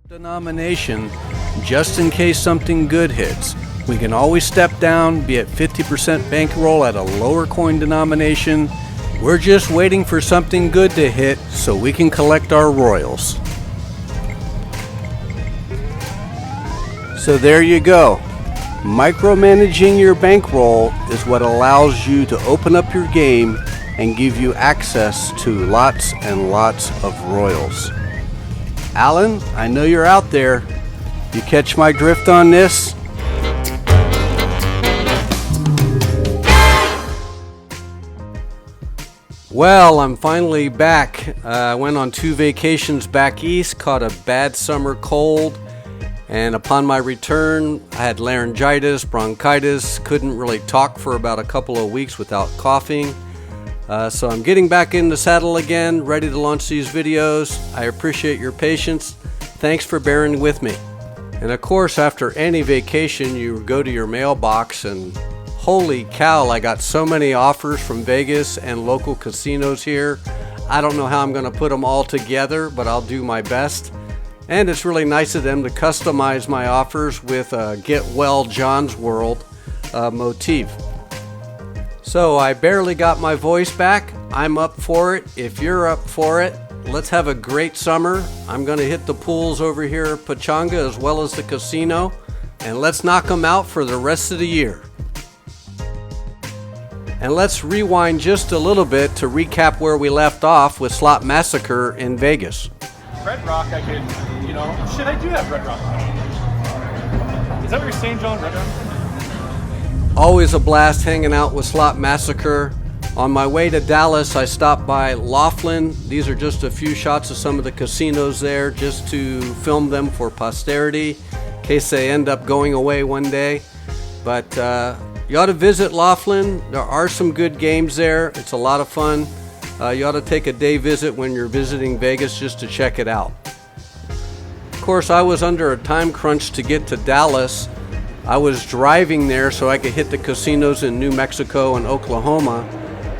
Denomination, just in case something good hits. We can always step down, be at 50% bankroll at a lower coin denomination. We're just waiting for something good to hit so we can collect our royals. So there you go. Micromanaging your bankroll is what allows you to open up your game and give you access to lots and lots of royals. Alan, I know you're out there. You catch my drift on this? Well, I'm finally back. I went on 2 vacations back east, caught a bad summer cold, and upon my return, I had laryngitis, bronchitis, couldn't really talk for about a couple of weeks without coughing. So I'm getting back in the saddle again, ready to launch these videos. I appreciate your patience. Thanks for bearing with me. And of course, after any vacation, you go to your mailbox and holy cow, I got so many offers from Vegas and local casinos here. I don't know how I'm going to put them all together, but I'll do my best. And it's really nice of them to customize my offers with a Get Well John's World motif. So I barely got my voice back. I'm up for it. If you're up for it, let's have a great summer. I'm going to hit the pools over here at Pechanga as well as the casino, and let's knock them out for the rest of the year. And let's rewind just a little bit to recap where we left off with Slot Massacre in Vegas. Red Rock, I could, shit, I do have Red Rock. Is that what you're saying, John? Red Rock? Always a blast hanging out with Slot Massacre. On my way to Dallas, I stopped by Laughlin. These are just a few shots of some of the casinos there just to film them for posterity in case they end up going away one day. But you ought to visit Laughlin. There are some good games there. It's a lot of fun. You ought to take a day visit when you're visiting Vegas just to check it out. Of course, I was under a time crunch to get to Dallas. I was driving there so I could hit the casinos in New Mexico and Oklahoma.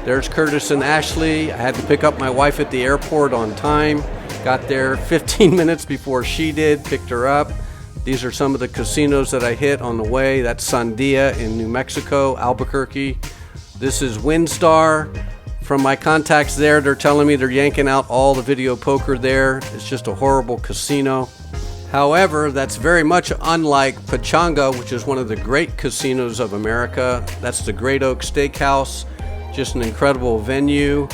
There's Curtis and Ashley. I had to pick up my wife at the airport on time. Got there 15 minutes before she did, picked her up. These are some of the casinos that I hit on the way. That's Sandia in New Mexico, Albuquerque. This is WinStar. From my contacts there, they're telling me they're yanking out all the video poker there. It's just a horrible casino. However, that's very much unlike Pechanga, which is one of the great casinos of America. That's the Great Oak Steakhouse, just an incredible venue.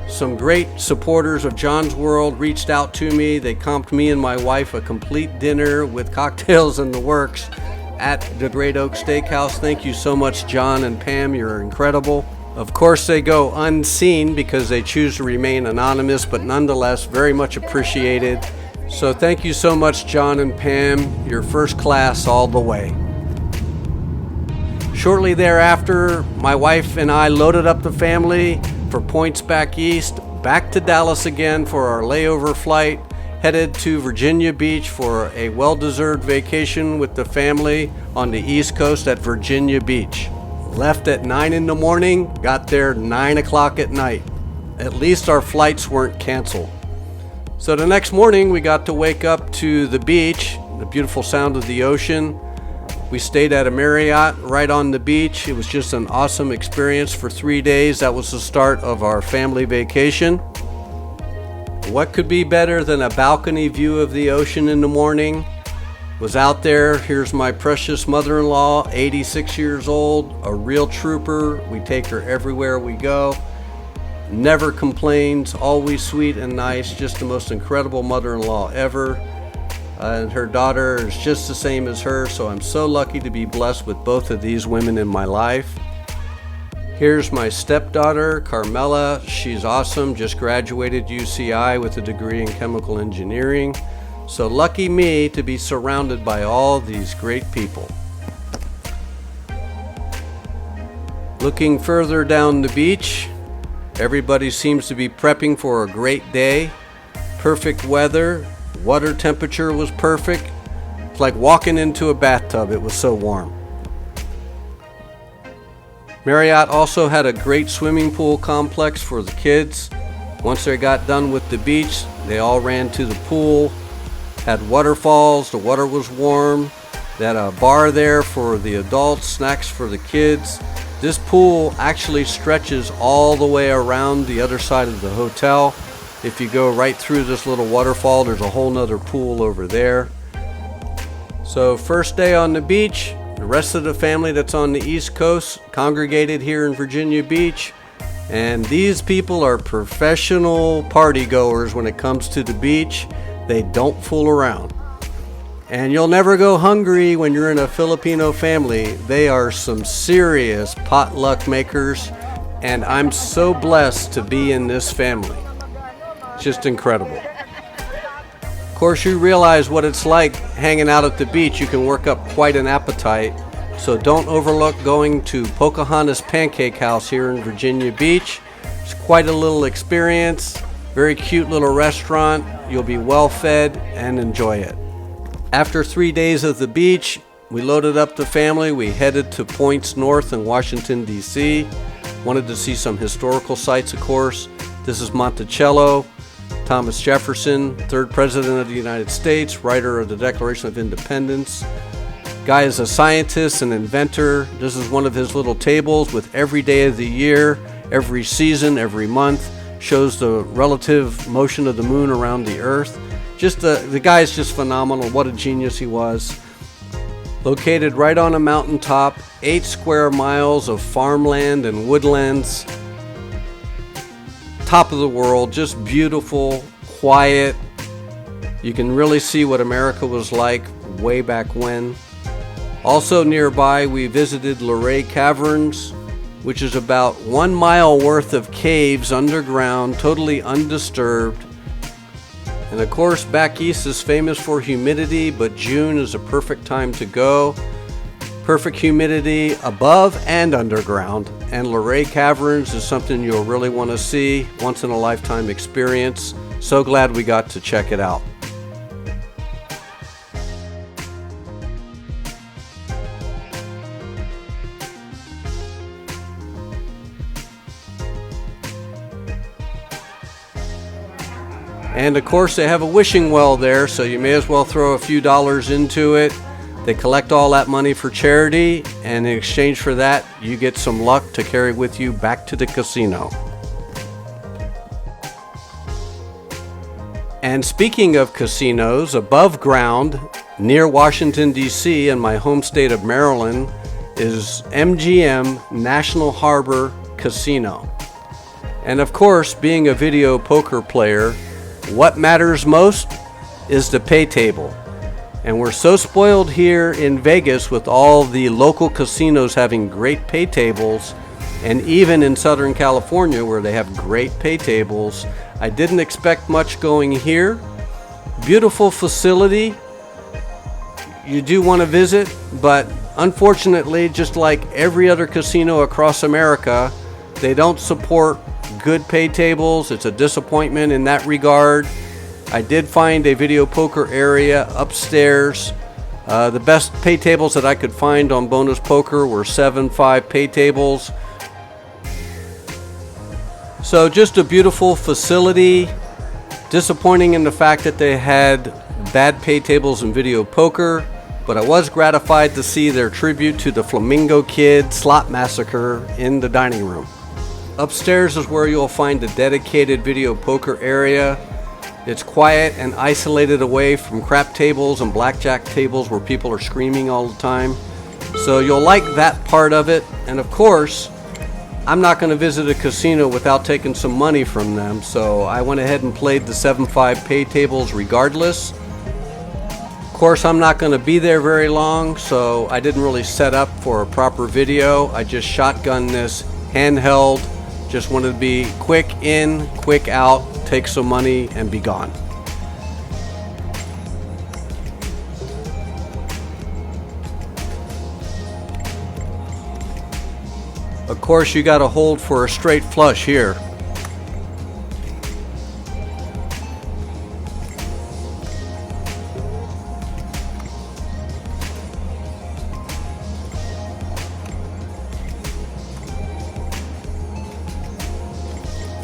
Some great supporters of John's World reached out to me. They comped me and my wife a complete dinner with cocktails in the works at the Great Oak Steakhouse. Thank you so much, John and Pam. You're incredible. Of course, they go unseen because they choose to remain anonymous, but nonetheless, very much appreciated. So thank you so much, John and Pam. You're first class all the way. Shortly thereafter, my wife and I loaded up the family for points back east, back to Dallas again for our layover flight, headed to Virginia Beach for a well-deserved vacation with the family on the East Coast at Virginia Beach. Left at 9 in the morning, got there 9 o'clock at night. At least our flights weren't canceled. So the next morning we got to wake up to the beach, the beautiful sound of the ocean. We stayed at a Marriott right on the beach. It was just an awesome experience for 3 days. That was the start of our family vacation. What could be better than a balcony view of the ocean in the morning? Was out there. Here's my precious mother-in-law, 86 years old, a real trooper. We take her everywhere we go. Never complains, always sweet and nice, just the most incredible mother-in-law ever. And her daughter is just the same as her, so I'm so lucky to be blessed with both of these women in my life. Here's my stepdaughter, Carmela. She's awesome, just graduated UCI with a degree in chemical engineering. So lucky me to be surrounded by all these great people. Looking further down the beach, everybody seems to be prepping for a great day. Perfect weather, water temperature was perfect. It's like walking into a bathtub, it was so warm. Marriott also had a great swimming pool complex for the kids. Once they got done with the beach, they all ran to the pool. Had waterfalls, the water was warm. They had a bar there for the adults, snacks for the kids. This pool actually stretches all the way around the other side of the hotel. If you go right through this little waterfall, there's a whole nother pool over there. So first day on the beach, the rest of the family that's on the East Coast congregated here in Virginia Beach. And these people are professional party goers when it comes to the beach. They don't fool around. And you'll never go hungry when you're in a Filipino family. They are some serious potluck makers. And I'm so blessed to be in this family. It's just incredible. Of course, you realize what it's like hanging out at the beach. You can work up quite an appetite. So don't overlook going to Pocahontas Pancake House here in Virginia Beach. It's quite a little experience. Very cute little restaurant. You'll be well fed and enjoy it. After 3 days of the beach, we loaded up the family. We headed to points north in Washington, D.C. Wanted to see some historical sites, of course. This is Monticello. Thomas Jefferson, third president of the United States, writer of the Declaration of Independence. Guy is a scientist and inventor. This is one of his little tables with every day of the year, every season, every month. Shows the relative motion of the moon around the earth. Just the guy's just phenomenal. What a genius he was. Located right on a mountaintop, 8 square miles of farmland and woodlands. Top of the world, just beautiful, quiet. You can really see what America was like way back when. Also nearby, we visited Luray Caverns, which is about 1 mile worth of caves underground, totally undisturbed. And of course, back east is famous for humidity, but June is a perfect time to go. Perfect humidity above and underground. And Luray Caverns is something you'll really want to see, once in a lifetime experience. So glad we got to check it out. And of course they have a wishing well there, so you may as well throw a few dollars into it. They collect all that money for charity, and in exchange for that, you get some luck to carry with you back to the casino. And speaking of casinos, above ground, near Washington, D.C., in my home state of Maryland, is MGM National Harbor Casino. And of course, being a video poker player, what matters most is the pay table. And we're so spoiled here in Vegas with all the local casinos having great pay tables, and even in Southern California where they have great pay tables. I didn't expect much going here. Beautiful facility. You do want to visit, but unfortunately, just like every other casino across America, they don't support good pay tables. It's a disappointment in that regard. I did find a video poker area upstairs. The best pay tables that I could find on Bonus Poker were 7-5 pay tables. So just a beautiful facility. Disappointing in the fact that they had bad pay tables in video poker, but I was gratified to see their tribute to the Flamingo Kid slot massacre in the dining room. Upstairs is where you'll find a dedicated video poker area. It's quiet and isolated away from crap tables and blackjack tables where people are screaming all the time. So you'll like that part of it. And of course, I'm not going to visit a casino without taking some money from them. So I went ahead and played the 7-5 pay tables regardless. Of course, I'm not going to be there very long, so I didn't really set up for a proper video. I just shotgunned this handheld. Just wanted to be quick in, quick out, take some money, and be gone. Of course, you got to hold for a straight flush here.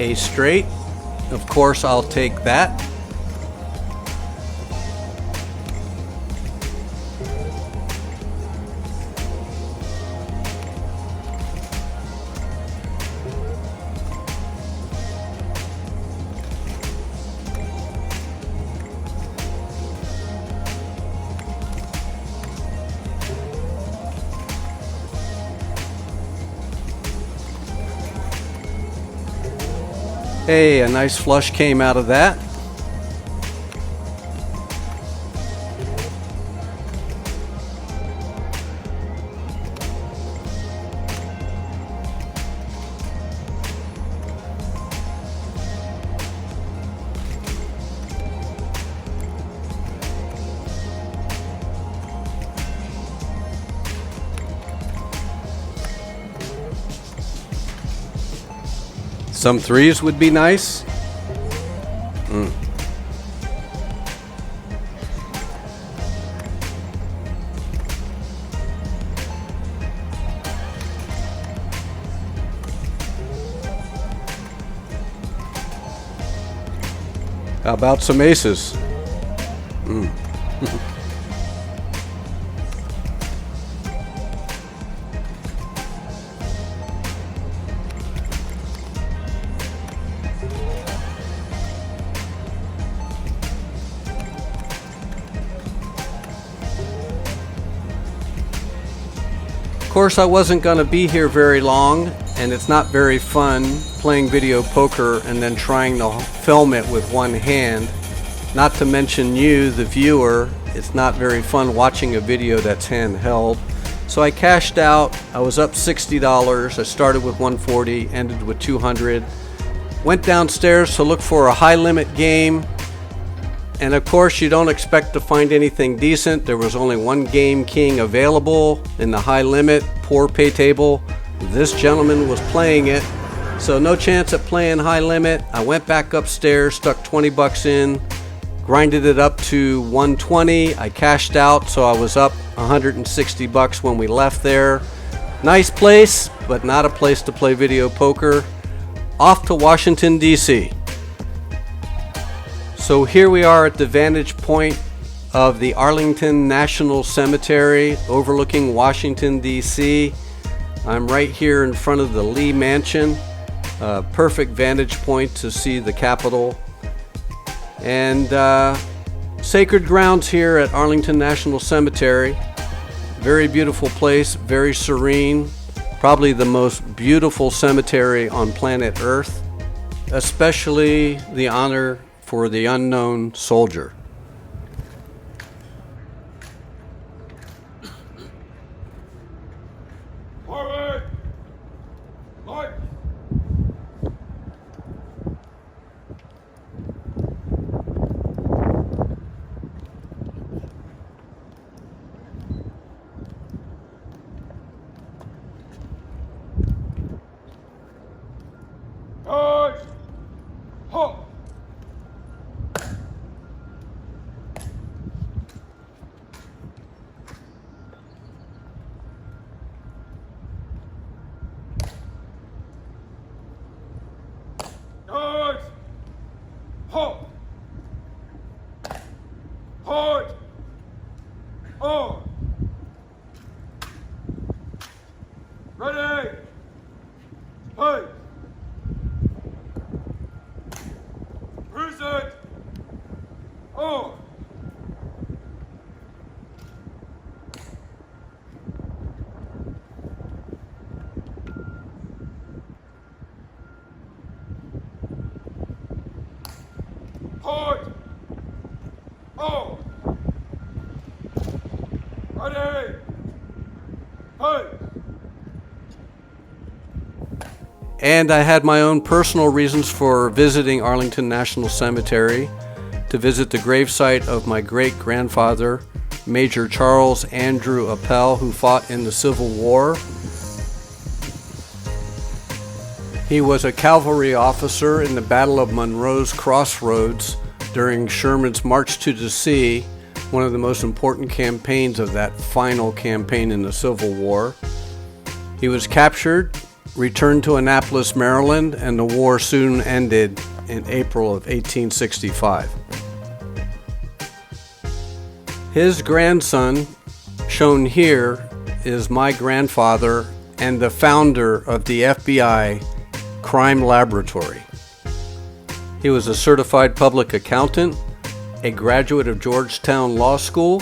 A straight, of course I'll take that. Hey, a nice flush came out of that. Some threes would be nice. How about some aces? Of course, I wasn't going to be here very long, and it's not very fun playing video poker and then trying to film it with one hand. Not to mention you, the viewer, it's not very fun watching a video that's handheld. So I cashed out. I was up $60. I started with $140, ended with $200. Went downstairs to look for a high limit game. And of course, you don't expect to find anything decent. There was only one game king available in the high limit, poor pay table. This gentleman was playing it, so no chance at playing high limit. I went back upstairs, stuck 20 bucks in, grinded it up to 120. I cashed out, so I was up 160 bucks when we left there. Nice place, but not a place to play video poker. Off to Washington, D.C. So here we are at the vantage point of the Arlington National Cemetery overlooking Washington, D.C. I'm right here in front of the Lee Mansion. Perfect vantage point to see the Capitol. And sacred grounds here at Arlington National Cemetery. Very beautiful place, very serene. Probably the most beautiful cemetery on planet Earth. Especially the honor for the unknown soldier. Forward! March! Charge! Halt! Charge! Halt! Halt! On! Ready! Play! Present! Oh! Ready! Hey! And I had my own personal reasons for visiting Arlington National Cemetery, to visit the gravesite of my great-grandfather, Major Charles Andrew Appel, who fought in the Civil War. He was a cavalry officer in the Battle of Monroe's Crossroads during Sherman's March to the Sea, one of the most important campaigns of that final campaign in the Civil War. He was captured, returned to Annapolis, Maryland, and the war soon ended in April of 1865. His grandson, shown here, is my grandfather and the founder of the FBI Crime Laboratory. He was a certified public accountant, a graduate of Georgetown Law School,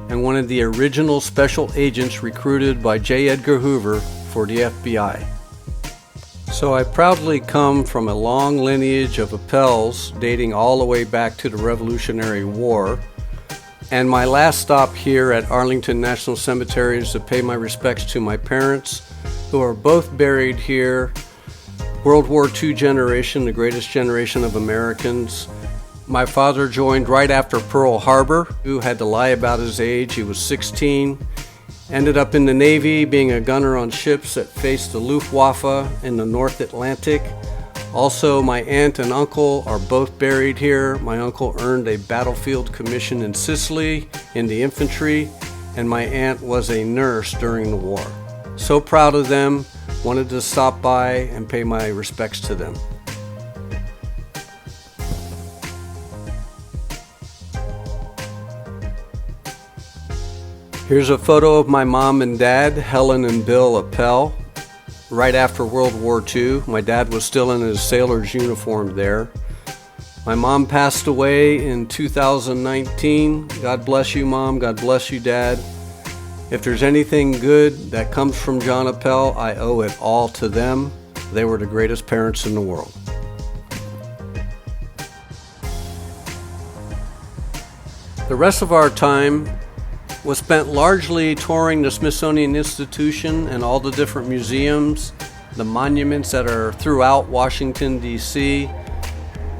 and one of the original special agents recruited by J. Edgar Hoover for the FBI. So I proudly come from a long lineage of Appels dating all the way back to the Revolutionary War. And my last stop here at Arlington National Cemetery is to pay my respects to my parents, who are both buried here. World War II generation, the greatest generation of Americans. My father joined right after Pearl Harbor, who had to lie about his age. He was 16. Ended up in the Navy, being a gunner on ships that faced the Luftwaffe in the North Atlantic. Also, my aunt and uncle are both buried here. My uncle earned a battlefield commission in Sicily in the infantry, and my aunt was a nurse during the war. So proud of them, wanted to stop by and pay my respects to them. Here's a photo of my mom and dad, Helen and Bill Appel, right after World War II. My dad was still in his sailor's uniform there. My mom passed away in 2019. God bless you, Mom. God bless you, Dad. If there's anything good that comes from John Appel, I owe it all to them. They were the greatest parents in the world. The rest of our time was spent largely touring the Smithsonian Institution and all the different museums, the monuments that are throughout Washington, D.C.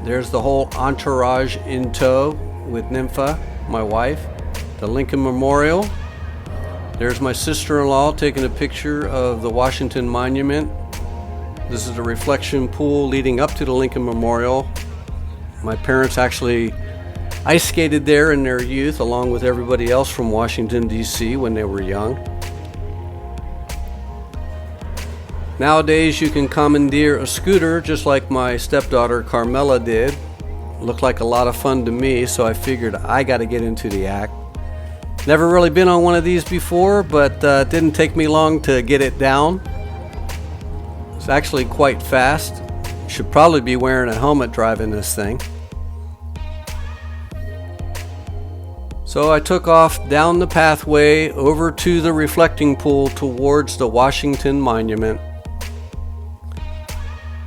There's the whole entourage in tow with Nympha, my wife, the Lincoln Memorial. There's my sister-in-law taking a picture of the Washington Monument. This is the reflection pool leading up to the Lincoln Memorial. My parents actually ice skated there in their youth along with everybody else from Washington, D.C. when they were young. Nowadays you can commandeer a scooter just like my stepdaughter Carmela did. Looked like a lot of fun to me, so I figured I got to get into the act. Never really been on one of these before, but it didn't take me long to get it down. It's actually quite fast. Should probably be wearing a helmet driving this thing. So I took off down the pathway over to the reflecting pool towards the Washington Monument.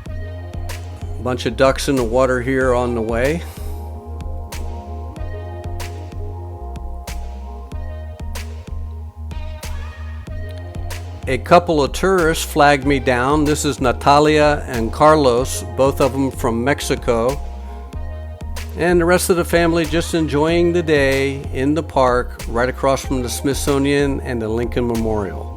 A bunch of ducks in the water here on the way. A couple of tourists flagged me down. This is Natalia and Carlos, both of them from Mexico. And the rest of the family just enjoying the day in the park right across from the Smithsonian and the Lincoln Memorial.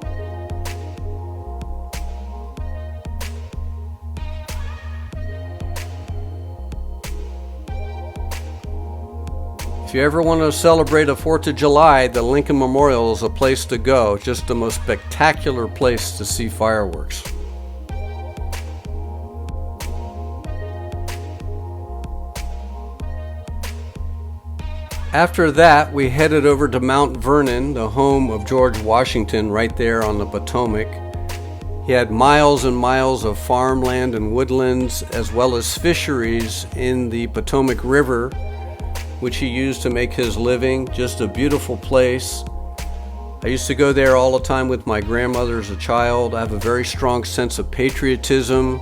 If you ever want to celebrate a 4th of July, the Lincoln Memorial is a place to go. Just the most spectacular place to see fireworks. After that, we headed over to Mount Vernon, the home of George Washington, right there on the Potomac. He had miles and miles of farmland and woodlands, as well as fisheries in the Potomac River, which he used to make his living. Just a beautiful place. I used to go there all the time with my grandmother as a child. I have a very strong sense of patriotism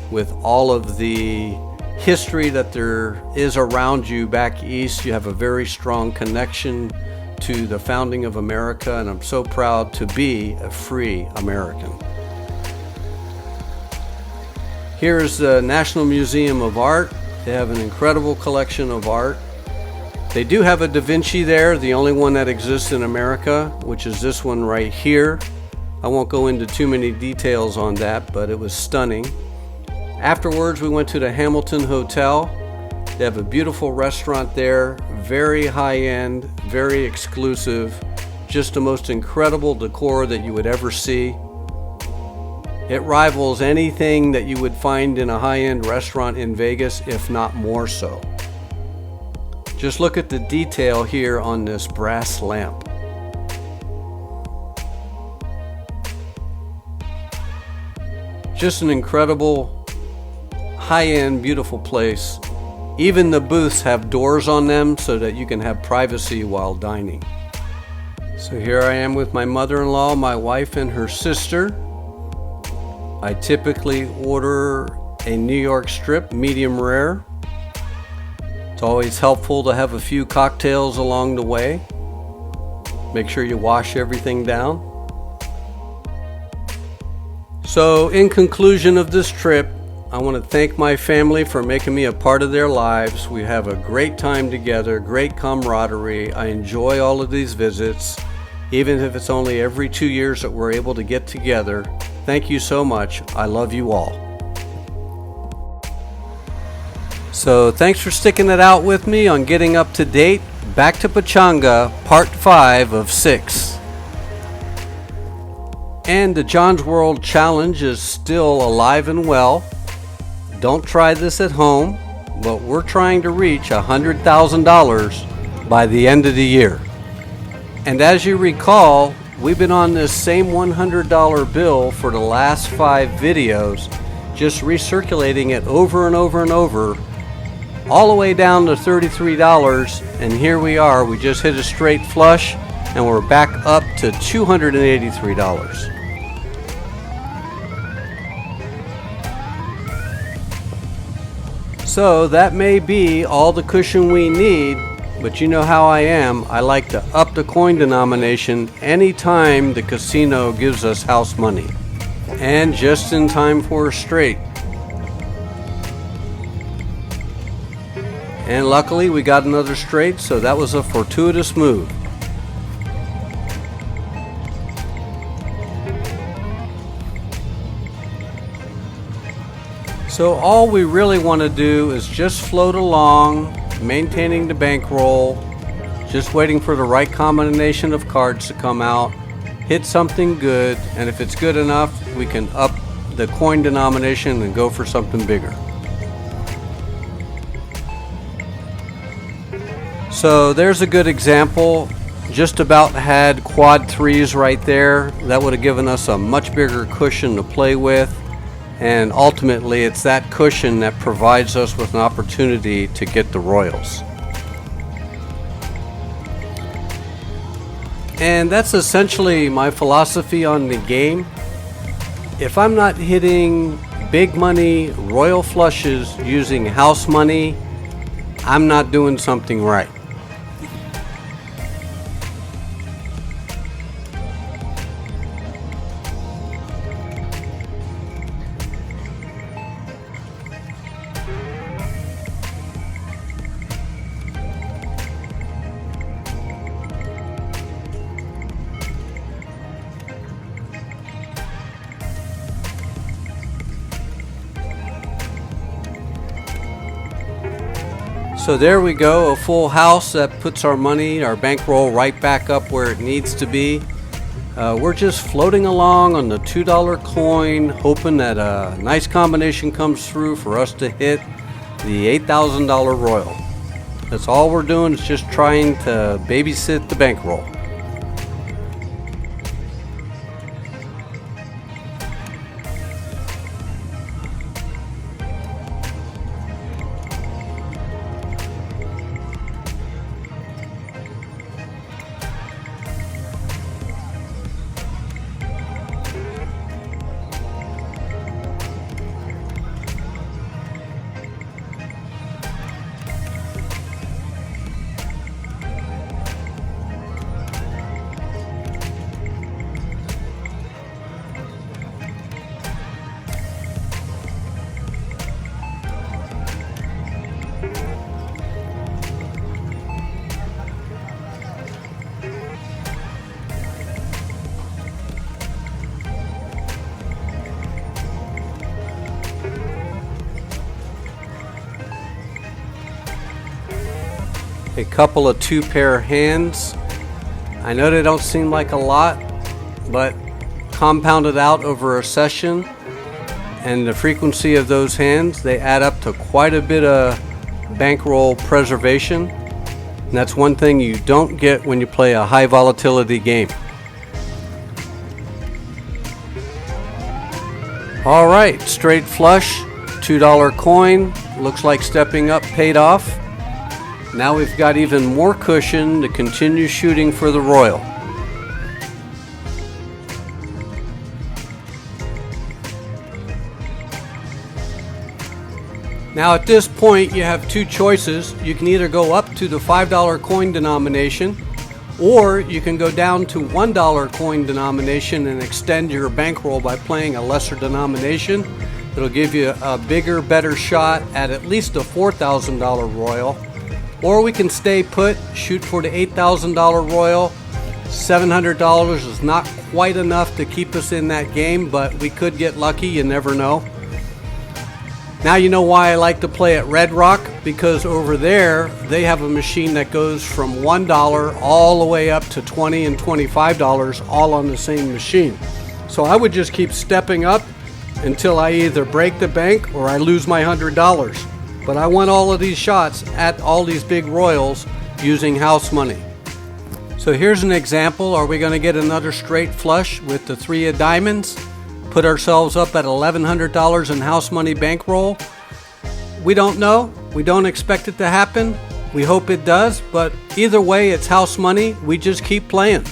with all of the history that there is around you back east. You have a very strong connection to the founding of America, and I'm so proud to be a free American. Here is the National Museum of Art. They have an incredible collection of art. They do have a Da Vinci there, the only one that exists in America, which is this one right here. I won't go into too many details on that, but it was stunning. Afterwards, we went to the Hamilton Hotel. They have a beautiful restaurant there, very high-end, very exclusive, just the most incredible decor that you would ever see. It rivals anything that you would find in a high-end restaurant in Vegas, if not more so. Just look at the detail here on this brass lamp. Just an incredible, high-end, beautiful place. Even the booths have doors on them so that you can have privacy while dining. So here I am with my mother-in-law, my wife, and her sister. I typically order a New York strip, medium rare. It's always helpful to have a few cocktails along the way. Make sure you wash everything down. So in conclusion of this trip, I want to thank my family for making me a part of their lives. We have a great time together, great camaraderie. I enjoy all of these visits, even if it's only every 2 years that we're able to get together. Thank you so much. I love you all. So thanks for sticking it out with me on Getting Up to Date. Back to Pechanga, part 5 of 6. And the John's World Challenge is still alive and well. Don't try this at home, but we're trying to reach $100,000 by the end of the year. And as you recall, we've been on this same $100 bill for the last 5 videos, just recirculating it over and over and over, all the way down to $33, and here we are. We just hit a straight flush, and we're back up to $283. So that may be all the cushion we need, but you know how I am. I like to up the coin denomination anytime the casino gives us house money. And just in time for a straight. And luckily we got another straight, so that was a fortuitous move. So all we really want to do is just float along, maintaining the bankroll, just waiting for the right combination of cards to come out, hit something good, and if it's good enough, we can up the coin denomination and go for something bigger. So there's a good example. Just about had quad 3s right there. That would have given us a much bigger cushion to play with. And ultimately, it's that cushion that provides us with an opportunity to get the Royals. And that's essentially my philosophy on the game. If I'm not hitting big money Royal flushes using house money, I'm not doing something right. So there we go, a full house that puts our money, our bankroll right back up where it needs to be. We're just floating along on the $2 coin, hoping that a nice combination comes through for us to hit the $8,000 Royal. That's all we're doing, is just trying to babysit the bankroll. a couple of 2-pair hands. I know they don't seem like a lot, but compounded out over a session and the frequency of those hands, they add up to quite a bit of bankroll preservation. And that's one thing you don't get when you play a high volatility game. All right, straight flush, $2 coin. Looks like stepping up paid off. Now we've got even more cushion to continue shooting for the royal. Now at this point you have two choices. You can either go up to the $5 coin denomination, or you can go down to $1 coin denomination and extend your bankroll by playing a lesser denomination. It'll give you a bigger, better shot at least a $4,000 royal. Or we can stay put, shoot for the $8,000 royal. $700 is not quite enough to keep us in that game, but we could get lucky, you never know. Now you know why I like to play at Red Rock, because over there they have a machine that goes from $1 all the way up to $20 and $25 all on the same machine. So I would just keep stepping up until I either break the bank or I lose my $100. But I want all of these shots at all these big royals using house money. So here's an example. Are we going to get another straight flush with the 3 of diamonds? Put ourselves up at $1,100 in house money bankroll? We don't know. We don't expect it to happen. We hope it does, but either way, it's house money. We just keep playing.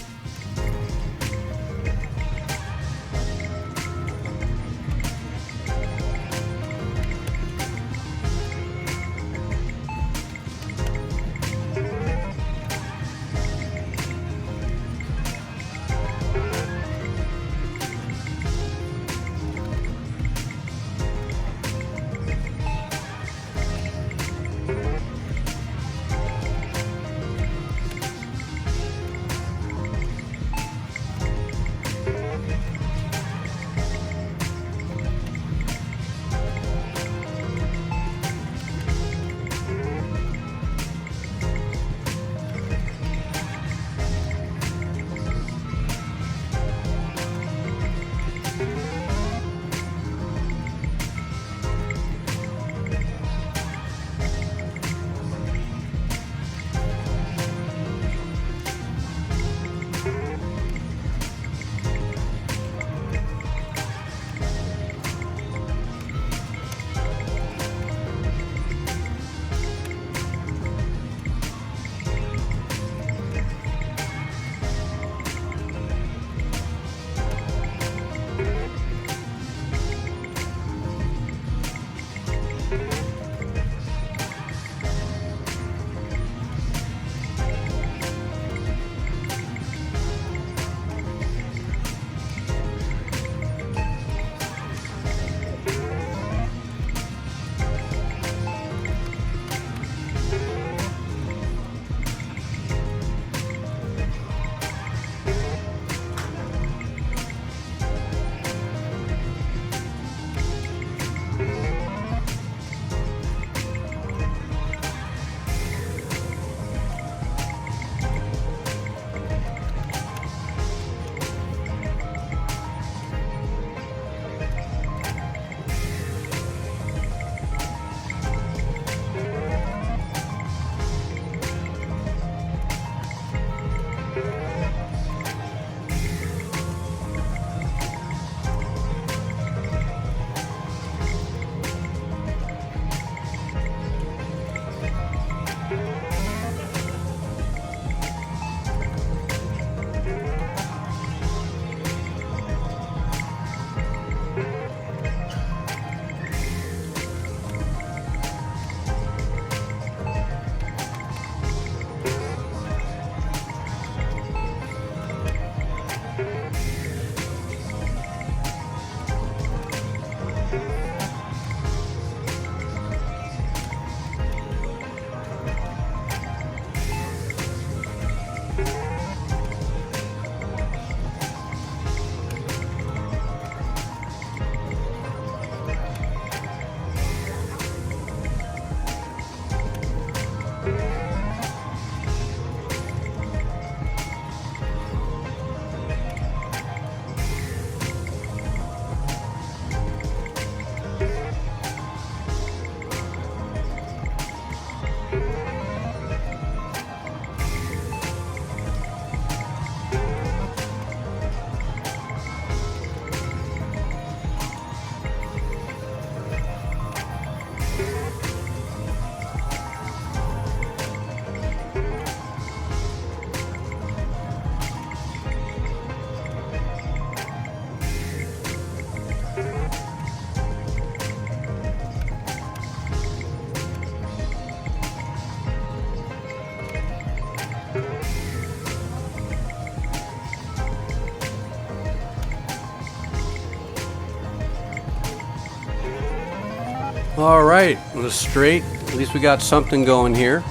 All right, it was straight. At least we got something going here.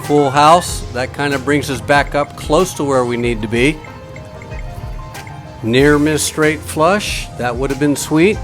Full house. That kind of brings us back up close to where we need to be. Near miss straight flush. That would have been sweet.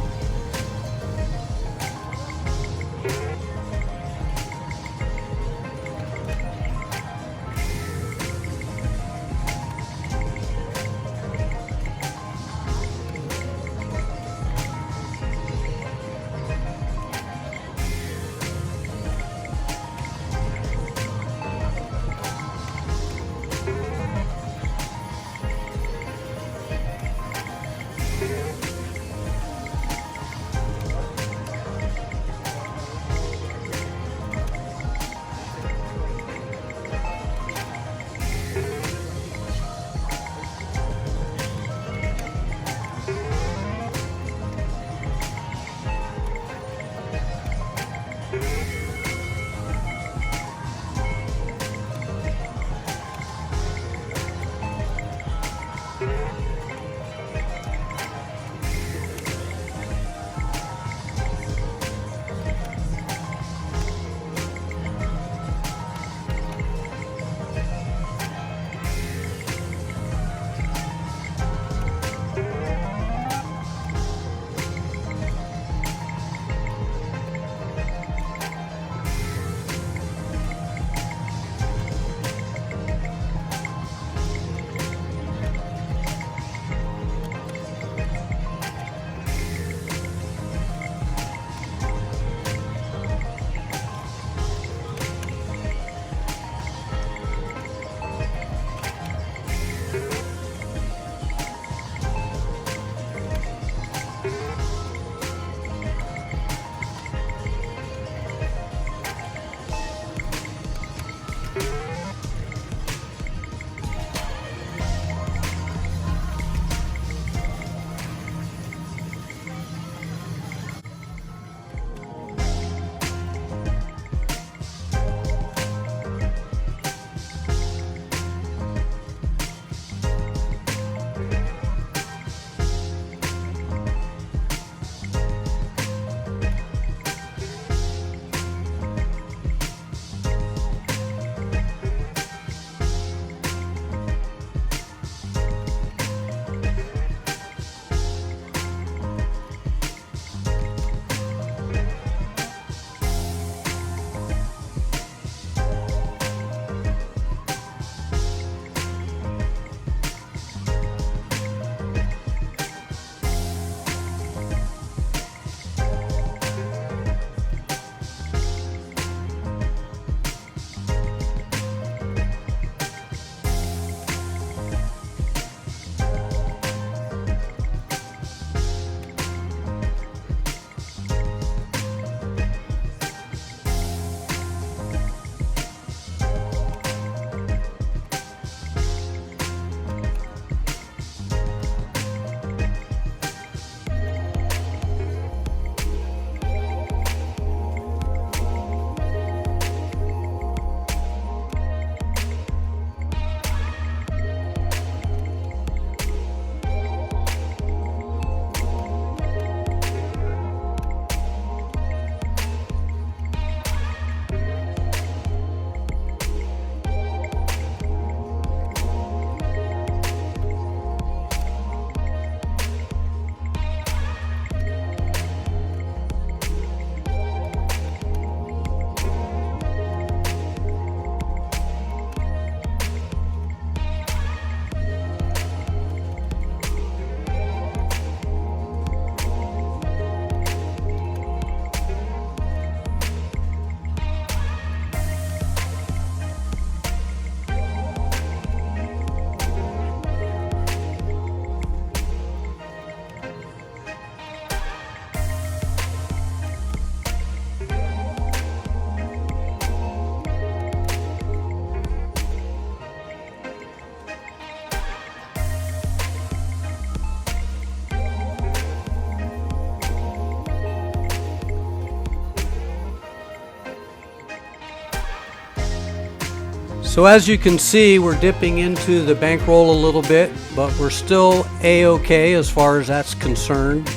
So as you can see, we're dipping into the bankroll a little bit, but we're still A-okay as far as that's concerned.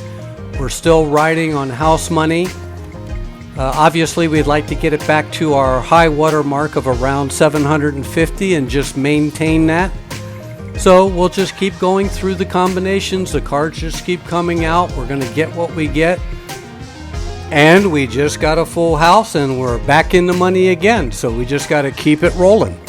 We're still riding on house money. Obviously, we'd like to get it back to our high water mark of around 750 and just maintain that. So we'll just keep going through the combinations. The cards just keep coming out. We're going to get what we get. And we just got a full house and we're back in the money again. So we just got to keep it rolling.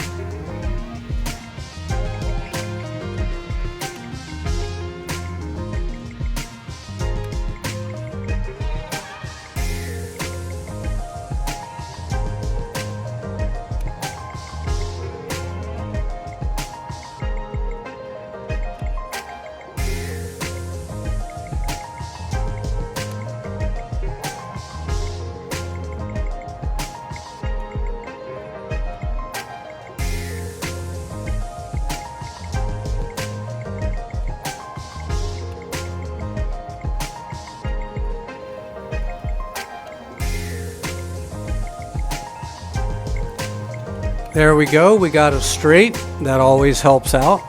There we go, we got a straight. That always helps out.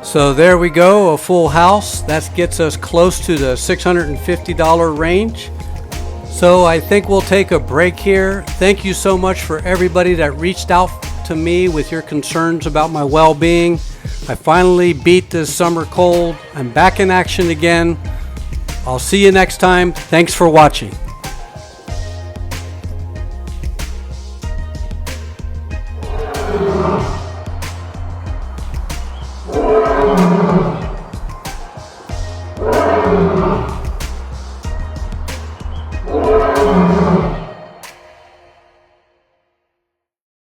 So there we go, a full house. That gets us close to the $650 range. So I think we'll take a break here. Thank you so much for everybody that reached out to me with your concerns about my well-being. I finally beat this summer cold. I'm back in action again. I'll see you next time. Thanks for watching.